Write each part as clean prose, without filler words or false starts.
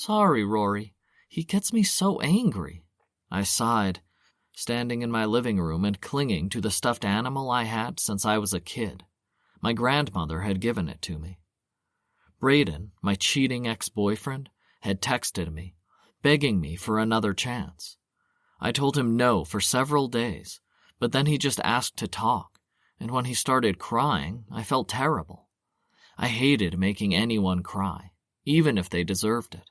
Sorry, Rory. He gets me so angry. I sighed, standing in my living room and clinging to the stuffed animal I had since I was a kid. My grandmother had given it to me. Braden, my cheating ex-boyfriend, had texted me, begging me for another chance. I told him no for several days, but then he just asked to talk, and when he started crying, I felt terrible. I hated making anyone cry, even if they deserved it.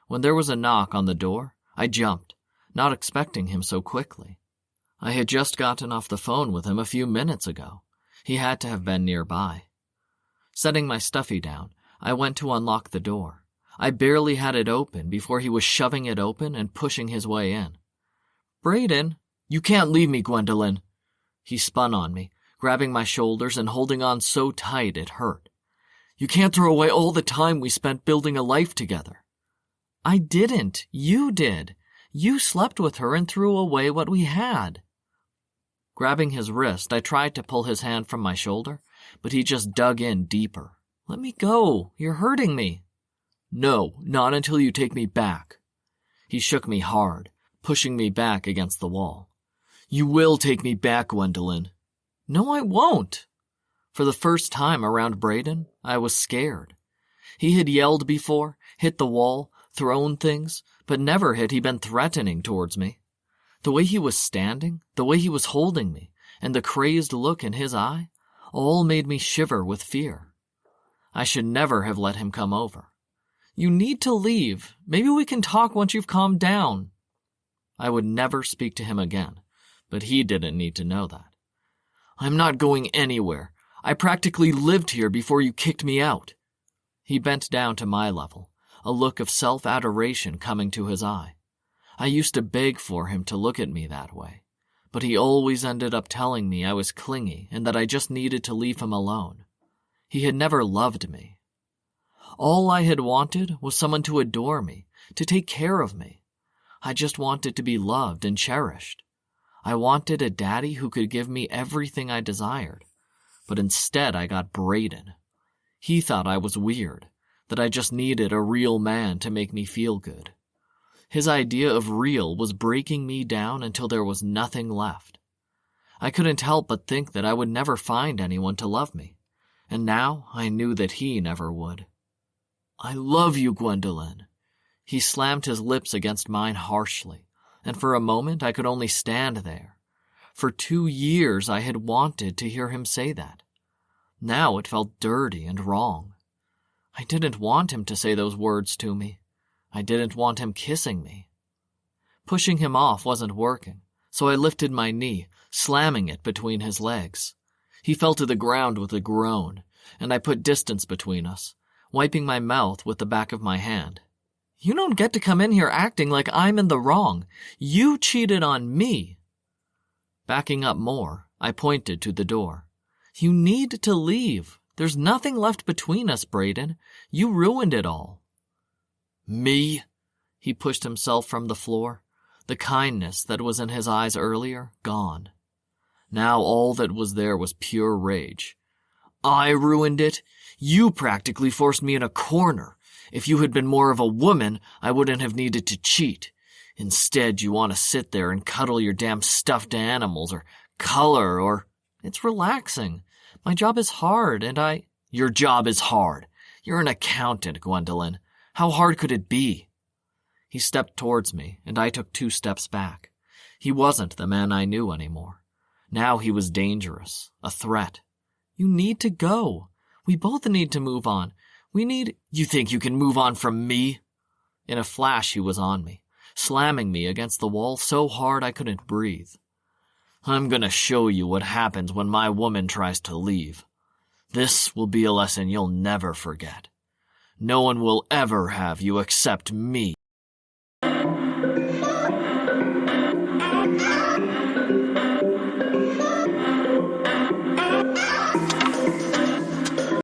When there was a knock on the door, I jumped, not expecting him so quickly. I had just gotten off the phone with him a few minutes ago. He had to have been nearby. Setting my stuffy down, I went to unlock the door. I barely had it open before he was shoving it open and pushing his way in. Braden, you can't leave me, Gwendolyn. He spun on me, grabbing my shoulders and holding on so tight it hurt. You can't throw away all the time we spent building a life together. I didn't. You did. You slept with her and threw away what we had. Grabbing his wrist, I tried to pull his hand from my shoulder, but he just dug in deeper. Let me go. You're hurting me. No, not until you take me back. He shook me hard, pushing me back against the wall. You will take me back, Gwendolyn. No, I won't. For the first time around Braden, I was scared. He had yelled before, hit the wall, thrown things, but never had he been threatening towards me. The way he was standing, the way he was holding me, and the crazed look in his eye, all made me shiver with fear. I should never have let him come over. You need to leave. Maybe we can talk once you've calmed down. I would never speak to him again, but he didn't need to know that. I'm not going anywhere. I practically lived here before you kicked me out. He bent down to my level, a look of self-adoration coming to his eye. I used to beg for him to look at me that way, but he always ended up telling me I was clingy and that I just needed to leave him alone. He had never loved me. All I had wanted was someone to adore me, to take care of me. I just wanted to be loved and cherished. I wanted a daddy who could give me everything I desired, but instead I got Braden. He thought I was weird, that I just needed a real man to make me feel good. His idea of real was breaking me down until there was nothing left. I couldn't help but think that I would never find anyone to love me, and now I knew that he never would. I love you, Gwendolyn. He slammed his lips against mine harshly, and for a moment I could only stand there. For 2 years I had wanted to hear him say that. Now it felt dirty and wrong. I didn't want him to say those words to me. I didn't want him kissing me. Pushing him off wasn't working, so I lifted my knee, slamming it between his legs. He fell to the ground with a groan, and I put distance between us, wiping my mouth with the back of my hand. You don't get to come in here acting like I'm in the wrong. You cheated on me. Backing up more, I pointed to the door. You need to leave. There's nothing left between us, Braden. You ruined it all. Me? He pushed himself from the floor, the kindness that was in his eyes earlier gone. Now all that was there was pure rage. I ruined it? You practically forced me in a corner. If you had been more of a woman, I wouldn't have needed to cheat. Instead, you want to sit there and cuddle your damn stuffed animals or color or... It's relaxing. My job is hard and Your job is hard. You're an accountant, Gwendolyn. How hard could it be? He stepped towards me, and I took 2 steps back. He wasn't the man I knew anymore. Now he was dangerous, a threat. You need to go. We both need to move on. You think you can move on from me? In a flash, he was on me, slamming me against the wall so hard I couldn't breathe. I'm gonna show you what happens when my woman tries to leave. This will be a lesson you'll never forget. No one will ever have you except me.